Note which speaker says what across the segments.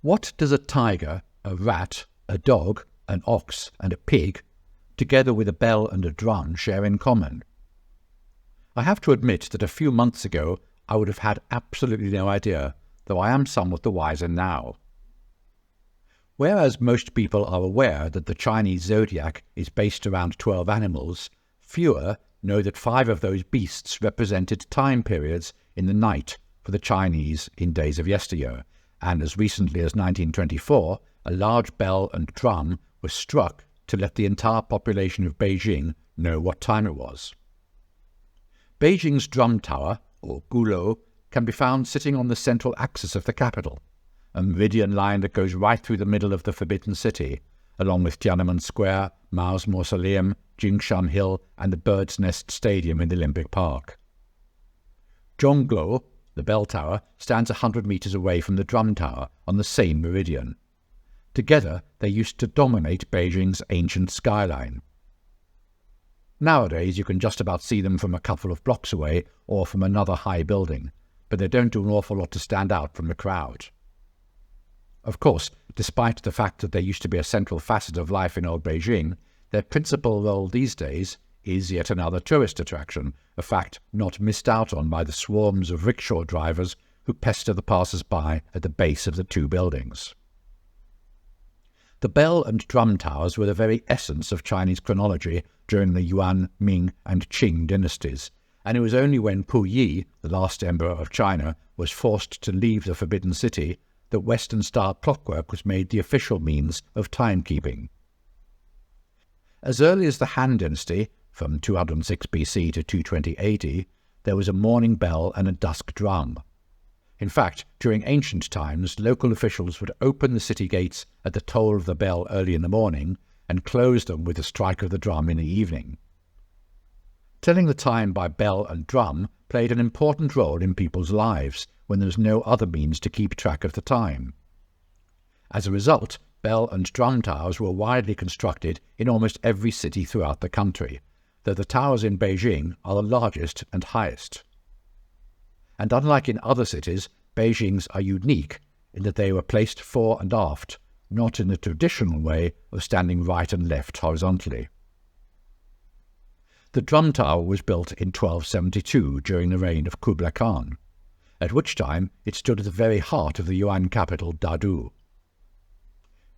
Speaker 1: What does a tiger, a rat, a dog, an ox, and a pig, together with a bell and a drum, share in common? I have to admit that a few months ago I would have had absolutely no idea, though I am somewhat the wiser now. Whereas most people are aware that the Chinese zodiac is based around 12 animals, fewer know that 5 of those beasts represented time periods in the night for the Chinese in days of yesteryear, and as recently as 1924, a large bell and drum was struck to let the entire population of Beijing know what time it was. Beijing's drum tower, or gulo, can be found sitting on the central axis of the capital, a meridian line that goes right through the middle of the Forbidden City, along with Tiananmen Square, Mao's Mausoleum, Jingshan Hill, and the Bird's Nest Stadium in the Olympic Park. Zhongguo, the bell tower, stands 100 meters away from the drum tower on the same meridian. Together, they used to dominate Beijing's ancient skyline. Nowadays, you can just about see them from a couple of blocks away or from another high building, but they don't do an awful lot to stand out from the crowd. Of course, despite the fact that they used to be a central facet of life in old Beijing, their principal role these days is yet another tourist attraction, a fact not missed out on by the swarms of rickshaw drivers who pester the passers-by at the base of the two buildings. The bell and drum towers were the very essence of Chinese chronology during the Yuan, Ming, and Qing dynasties, and it was only when Puyi, the last emperor of China, was forced to leave the Forbidden City that Western-style clockwork was made the official means of timekeeping. As early as the Han Dynasty, from 206 BC to 220 AD, there was a morning bell and a dusk drum. In fact, during ancient times, local officials would open the city gates at the toll of the bell early in the morning and close them with the strike of the drum in the evening. Telling the time by bell and drum played an important role in people's lives when there was no other means to keep track of the time. As a result, bell and drum towers were widely constructed in almost every city throughout the country, though the towers in Beijing are the largest and highest. And unlike in other cities, Beijing's are unique in that they were placed fore and aft, not in the traditional way of standing right and left horizontally. The drum tower was built in 1272 during the reign of Kublai Khan, at which time it stood at the very heart of the Yuan capital Dadu.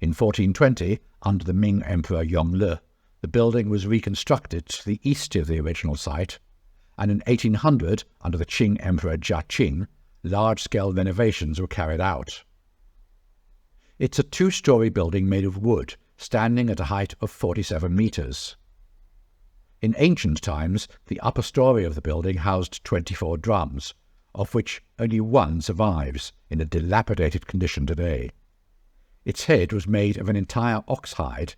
Speaker 1: In 1420, under the Ming Emperor Yongle, the building was reconstructed to the east of the original site, and in 1800, under the Qing Emperor Jia Qing, large-scale renovations were carried out. It's a two-story building made of wood, standing at a height of 47 meters. In ancient times, the upper story of the building housed 24 drums, of which only one survives in a dilapidated condition today. Its head was made of an entire ox hide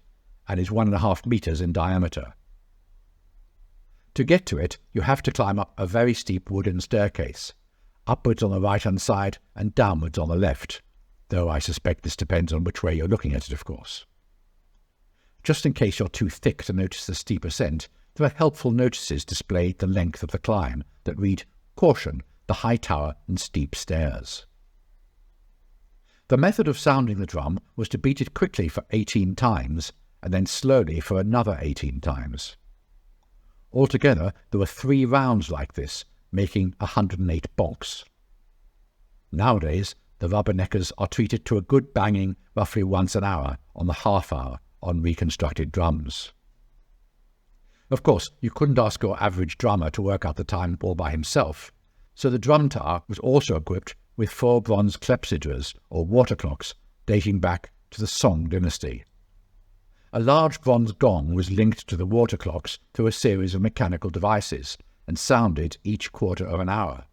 Speaker 1: and is 1.5 meters in diameter. To get to it, you have to climb up a very steep wooden staircase, upwards on the right-hand side and downwards on the left, though I suspect this depends on which way you're looking at it, of course. Just in case you're too thick to notice the steep ascent, there are helpful notices displayed the length of the climb that read, "Caution, the high tower and steep stairs." The method of sounding the drum was to beat it quickly for 18 times, and then slowly for another 18 times. Altogether, there were 3 rounds like this, making 108 bonks. Nowadays, the rubberneckers are treated to a good banging roughly once an hour on the half hour on reconstructed drums. Of course, you couldn't ask your average drummer to work out the time all by himself, so the drum tower was also equipped with 4 bronze clepsydras, or water clocks, dating back to the Song dynasty. A large bronze gong was linked to the water clocks through a series of mechanical devices and sounded each quarter of an hour.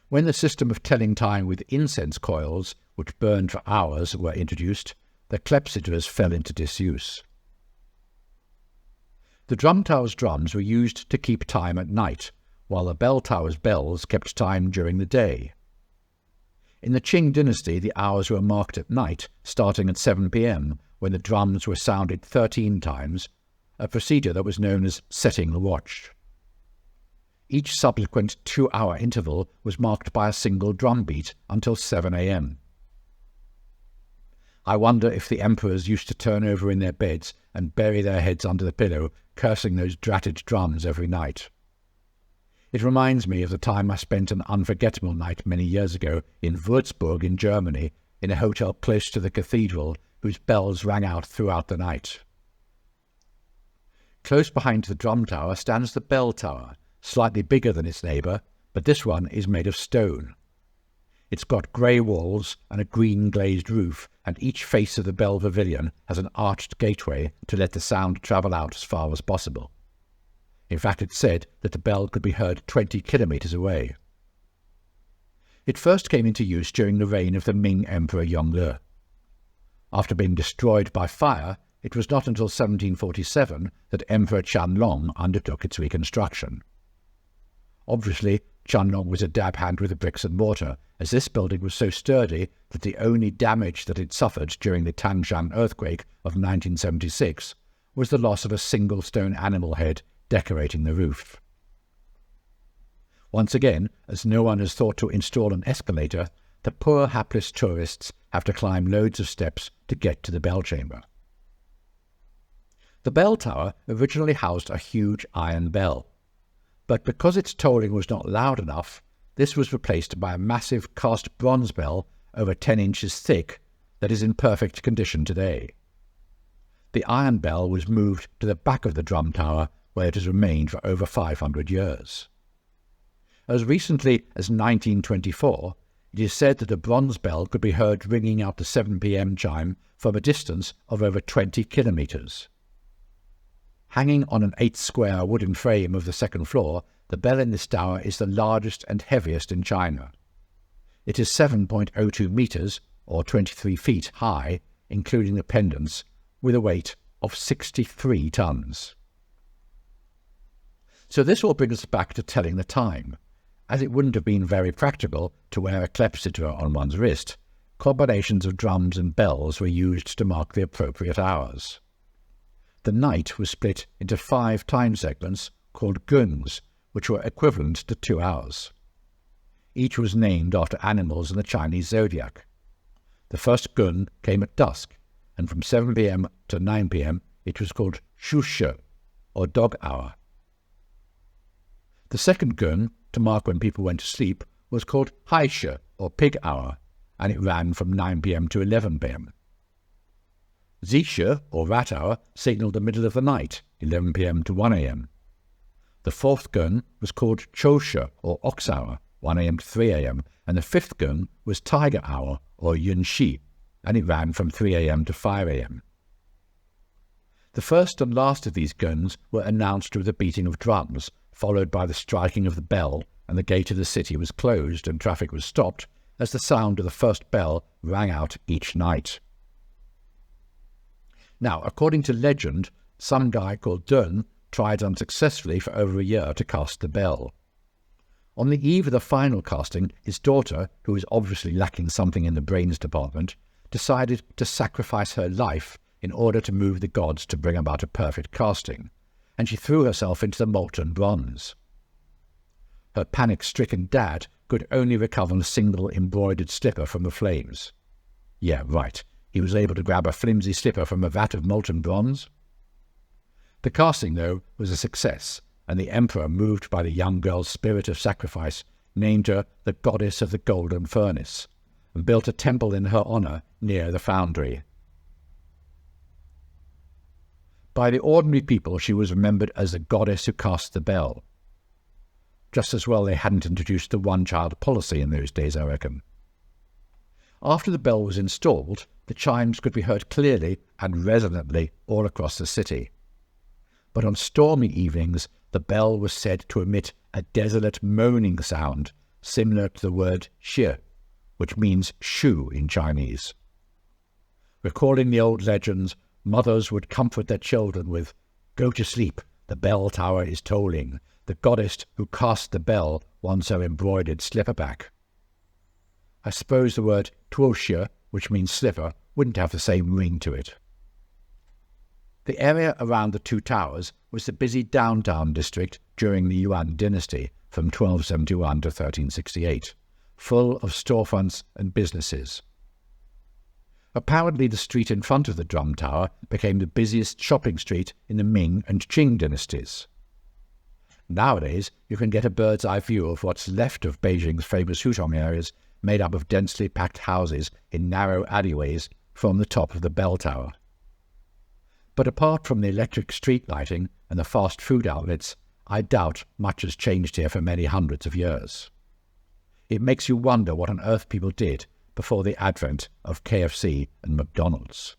Speaker 1: When the system of telling time with incense coils, which burned for hours, were introduced, the clepsydras fell into disuse. The drum tower's drums were used to keep time at night, while the bell tower's bells kept time during the day. In the Qing dynasty, the hours were marked at night, starting at 7 p.m, when the drums were sounded 13 times, a procedure that was known as setting the watch. Each subsequent 2-hour interval was marked by a single drum beat until 7 a.m. I wonder if the emperors used to turn over in their beds and bury their heads under the pillow, cursing those dratted drums every night. It reminds me of the time I spent an unforgettable night many years ago in Würzburg in Germany, in a hotel close to the cathedral, whose bells rang out throughout the night. Close behind the drum tower stands the bell tower, slightly bigger than its neighbour, but this one is made of stone. It's got grey walls and a green glazed roof, and each face of the bell pavilion has an arched gateway to let the sound travel out as far as possible. In fact, it's said that the bell could be heard 20 kilometres away. It first came into use during the reign of the Ming Emperor Yongle. After being destroyed by fire, it was not until 1747 that Emperor Qianlong undertook its reconstruction. Obviously, Qianlong was a dab hand with the bricks and mortar, as this building was so sturdy that the only damage that it suffered during the Tangshan earthquake of 1976 was the loss of a single stone animal head decorating the roof. Once again, as no one has thought to install an escalator, the poor hapless tourists have to climb loads of steps to get to the bell chamber. The bell tower originally housed a huge iron bell, but because its tolling was not loud enough, this was replaced by a massive cast bronze bell over 10 inches thick that is in perfect condition today. The iron bell was moved to the back of the drum tower, where it has remained for over 500 years. As recently as 1924, it is said that a bronze bell could be heard ringing out the 7 p.m. chime from a distance of over 20 kilometres. Hanging on an 8-square wooden frame of the second floor, the bell in this tower is the largest and heaviest in China. It is 7.02 metres, or 23 feet high, including the pendants, with a weight of 63 tons. So this all brings us back to telling the time. As it wouldn't have been very practical to wear a clepsydra on one's wrist, combinations of drums and bells were used to mark the appropriate hours. The night was split into 5 time segments called guns, which were equivalent to 2 hours. Each was named after animals in the Chinese zodiac. The first gun came at dusk, and from 7 p.m. to 9 p.m. it was called shushe, or dog hour. The second gun, to mark when people went to sleep, was called haishe, or pig hour, and it ran from 9 p.m. to 11 p.m. Zishe, or rat hour, signalled the middle of the night, 11 p.m. to 1 a.m. The fourth gun was called choshe, or ox hour, 1 a.m. to 3 a.m., and the fifth gun was tiger hour, or yunshi, and it ran from 3 a.m. to 5 a.m. The first and last of these guns were announced with the beating of drums, followed by the striking of the bell, and the gate of the city was closed and traffic was stopped as the sound of the first bell rang out each night. Now, according to legend, some guy called Dun tried unsuccessfully for over a year to cast the bell. On the eve of the final casting, his daughter, who was obviously lacking something in the brains department, decided to sacrifice her life in order to move the gods to bring about a perfect casting, and she threw herself into the molten bronze. Her panic-stricken dad could only recover a single embroidered slipper from the flames. Yeah, right. He was able to grab a flimsy slipper from a vat of molten bronze. The casting, though, was a success, and the emperor, moved by the young girl's spirit of sacrifice, named her the Goddess of the Golden Furnace, and built a temple in her honour near the foundry. By the ordinary people, she was remembered as the goddess who cast the bell. Just as well they hadn't introduced the one-child policy in those days, I reckon. After the bell was installed, the chimes could be heard clearly and resonantly all across the city. But on stormy evenings, the bell was said to emit a desolate moaning sound similar to the word shi, which means shoe in Chinese. Recalling the old legends, mothers would comfort their children with, "Go to sleep, the bell tower is tolling. The goddess who cast the bell wants her embroidered slipper back." I suppose the word tuoxie, which means slipper, wouldn't have the same ring to it. The area around the 2 towers was the busy downtown district during the Yuan dynasty from 1271 to 1368, full of storefronts and businesses. Apparently the street in front of the Drum Tower became the busiest shopping street in the Ming and Qing dynasties. Nowadays, you can get a bird's-eye view of what's left of Beijing's famous Hutong areas, made up of densely packed houses in narrow alleyways from the top of the bell tower. But apart from the electric street lighting and the fast food outlets, I doubt much has changed here for many hundreds of years. It makes you wonder what on earth people did before the advent of KFC and McDonald's.